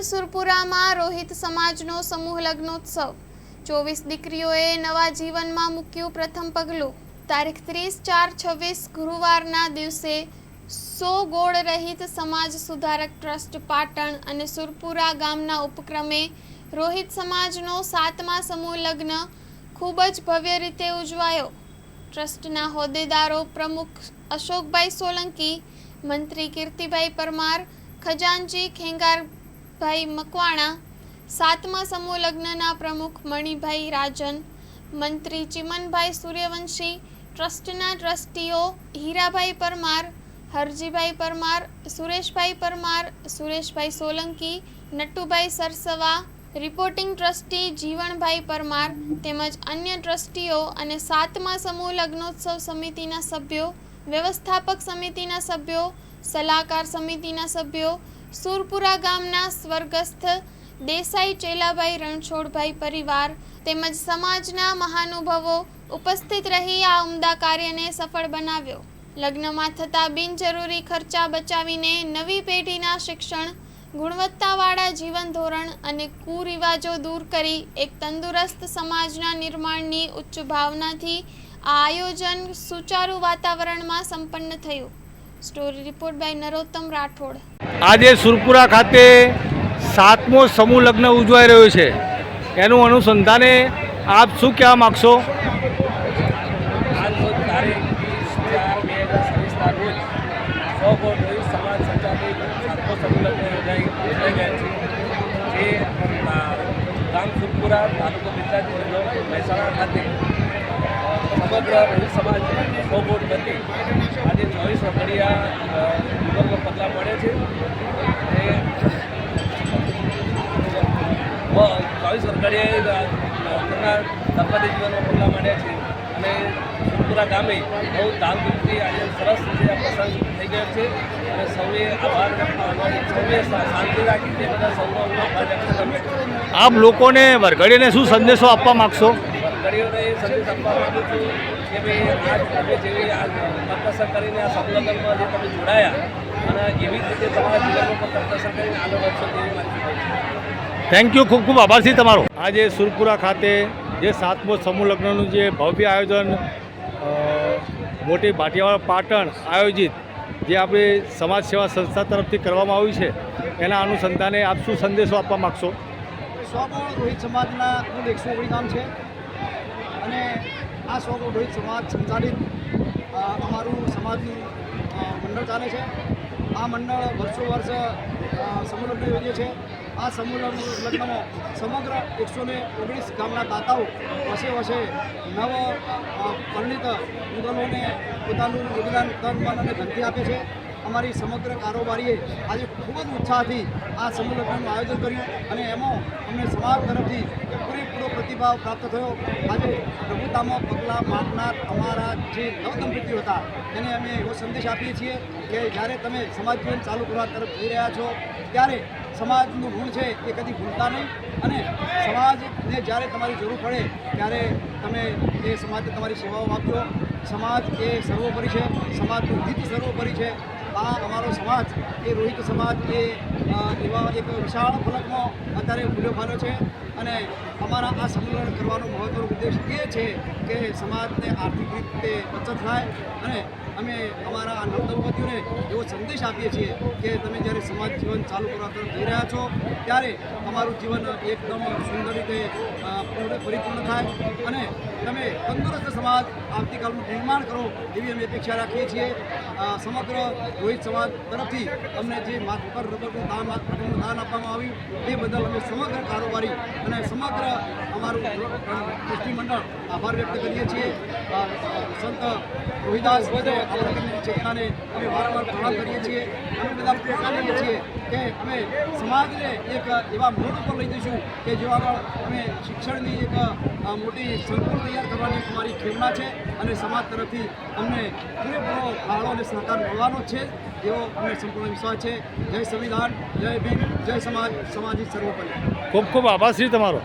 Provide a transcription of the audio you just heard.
સુરપુરામાં રોહિત સમાજનો સમૂહ લગ્નોત્સવ। 24 દીકરીઓએ નવા જીવનમાં મૂક્યું પ્રથમ પગલું। તારીખ 30/4/26 ગુરુવારના દિવસે 100 ગોળ રહિત સમાજ સુધારક ટ્રસ્ટ પાટણ અને સુરપુરા ગામના ઉપક્રમે રોહિત સમાજનો 7મા સમૂહ લગ્ન ખૂબ જ ભવ્ય રીતે ઉજવાયો। ટ્રસ્ટના હોદ્દેદારો પ્રમુખ અશોકભાઈ સોલંકી, મંત્રી કીર્તિભાઈ પરમાર, ખજાનચી ખેંગારભાઈ મકવાણા, 7મા સમૂહ લગ્નના પ્રમુખ મણિભાઈ રાજન, મંત્રી ચિમનભાઈ સૂર્યવંશી, ટ્રસ્ટના ટ્રસ્ટીઓ હીરાભાઈ પરમાર, હરજીભાઈ પરમાર, સુરેશભાઈ પરમાર, સુરેશભાઈ સોલંકી, નટુભાઈ સરસવા, રિપોર્ટિંગ ટ્રસ્ટી જીવણભાઈ પરમાર તેમજ અન્ય ટ્રસ્ટીઓ અને 7મા સમૂહ લગ્નોત્સવ સમિતિના સભ્યો, વ્યવસ્થાપક સમિતિના સભ્યો, સલાહકાર સમિતિના સભ્યો, સુરપુરા ગામના સ્વર્ગસ્થ દેસાઈ ચેલાભાઈ રણછોડભાઈ પરિવાર તેમજ સમાજના મહાનુભાવો ઉપસ્થિત રહી આ ઉમદા કાર્યને સફળ બનાવ્યો। લગ્નમાં થતા બિનજરૂરી ખર્ચા બચાવીને નવી પેઢીના શિક્ષણ, ગુણવત્તાવાળા જીવન ધોરણ અને કુરિવાજો દૂર કરી એક તંદુરસ્ત સમાજના નિર્માણની ઉચ્ચ ભાવનાથી આ આયોજન સુચારુ વાતાવરણમાં સંપન્ન થયું। Story report by Narottam Rathod. આજે સુરપુરા ખાતે 7મો સમૂહ લગ્ન ઉજવાઈ રહ્યો છે, એનું અનુસંધાને આપ શું કહેવા માગશો? સમાજ સંચાલિત 7મો સમૂહ લગ્ન યોજાઈ ગયા છે, જે ગામ સુરપુરા, તાલુકો બિદડાજી, જિલ્લો મહેસાણા ખાતે સમગ્ર રોહિત સમાજ 100 વોટ વતી આજે 24 રખડિયા જીવનનો પગલાં મળે છે। 24 રખડિયાએ તેમના દંપતી જીવનનો પગલાં મળ્યા છે અને સુરપુરા ગામે બહુ ધામધૂમથી આજે સરસ રીતે આ પ્રસંગ થઈ ગયો છે અને સૌએ આભાર સૌએ શાંતિ રાખી તે બધા સૌનો આભાર વ્યક્ત કર્યો છે। આપ લોકોને વરઘડીને શું સંદેશો આપવા માગશો? વરઘડીઓને એ સંદેશ આપવા માગું છું કે ભાઈ આજ તમે જેવી આ કરકસર કરીને આ સંલગ્નમાં જે તમે જોડાયા અને એવી જ રીતે તમારા જીવનમાં પણ કરકસર કરીને આગળ વધશો તેવી મારી। થેન્ક યુ, ખૂબ ખૂબ આભાર છે તમારો। આજે સુરપુરા ખાતે જે 7મો સમૂહ લગ્નનું જે ભવ્ય આયોજન મોટી ભાટિયાવાડ પાટણ આયોજિત જે આપણે સમાજ સેવા સંસ્થા તરફથી કરવામાં આવ્યું છે, એના અનુસંધાને આપ શું સંદેશો આપવા માગશો? 100 ગોળ રોહિત સમાજના કુલ 119 ગામ છે અને આ 100 ગોળ રોહિત સમાજ સંચાલિત અમારું સમાજનું મંડળ ચાલે છે। આ મંડળ વર્ષો વર્ષ સમૂહ લગ્ન યોજીએ છે। આ સમૂહ લગ્નમાં સમગ્ર 119 ગામના દાતાઓ વર્ષે નવ પરિણીત યુગલોને પોતાનું યોગદાન તન, મન અને ધનથી આપે છે। અમારી સમગ્ર કારોબારીએ આજે ખૂબ જ ઉત્સાહથી આ સમૂહ લગ્નનું આયોજન કર્યું અને એમાં અમને સમાજ તરફથી પૂરેપૂરો પ્રતિભાવ પ્રાપ્ત થયો। આજે પ્રભુતામાં પગલાં માંગનાર અમારા જે નવદંપતીઓ હતા એને અમે એવો સંદેશ આપીએ છીએ કે જ્યારે તમે સમાજ જીવન ચાલુ કરવા તરફ જઈ રહ્યા છો ત્યારે સમાજનું ઋણ છે એ કદી ભૂલતા નહીં અને સમાજને જ્યારે તમારી જરૂર પડે ત્યારે તમે એ સમાજને તમારી સેવાઓ આપજો। સમાજ એ સર્વોપરી છે, સમાજનું હિત સર્વોપરી છે। આ અમારો સમાજ એ રોહિત સમાજ એ એવા એક વિશાળ ફલકમાં અત્યારે ભૂલ્યો ફાલ્યો છે અને અમારા આ સંમેલન કરવાનો મહત્વનો ઉદ્દેશ એ છે કે સમાજને આર્થિક રીતે બચત થાય અને અમે અમારા આ નવદંપતીઓને એવો સંદેશ આપીએ છીએ કે તમે જ્યારે સમાજ જીવન ચાલુ કરવા તરફ જઈ રહ્યા છો ત્યારે તમારું જીવન એકદમ સુંદર રીતે પરિપૂર્ણ થાય અને તમે તંદુરસ્ત સમાજ આવતીકાલનું નિર્માણ કરો એવી અમે અપેક્ષા રાખીએ છીએ। સમગ્ર રોહિત સમાજ તરફથી અમને જે માથ પર રબરનું દાન આપવામાં આવ્યું એ બદલ અમે સમગ્ર કારોબારી અને સમગ્ર અમારું ટ્રસ્ટી મંડળ આભાર વ્યક્ત કરીએ છીએ। સંત રોહિદાસ ચેતનાને અમે વારંવાર પ્રણામ કરીએ છીએ। અમે બધા પ્રણામ કરીએ છીએ કે અમે સમાજને એક એવા મોડ ઉપર લઈ જઈશું કે જેવા અમે શિક્ષણની એક મોટી સંકુલ તૈયાર કરવાની અમારી ખેવના છે અને સમાજ તરફથી અમને પૂરેપૂરો ફાળો અને સહકાર મળવાનો છે એવો અમને સંપૂર્ણ વિશ્વાસ છે। જય સંવિધાન, જય ભીમ, જય સમાજ, સમાજ સર્વોપરી। ખૂબ ખૂબ આભાર શ્રી તમારો।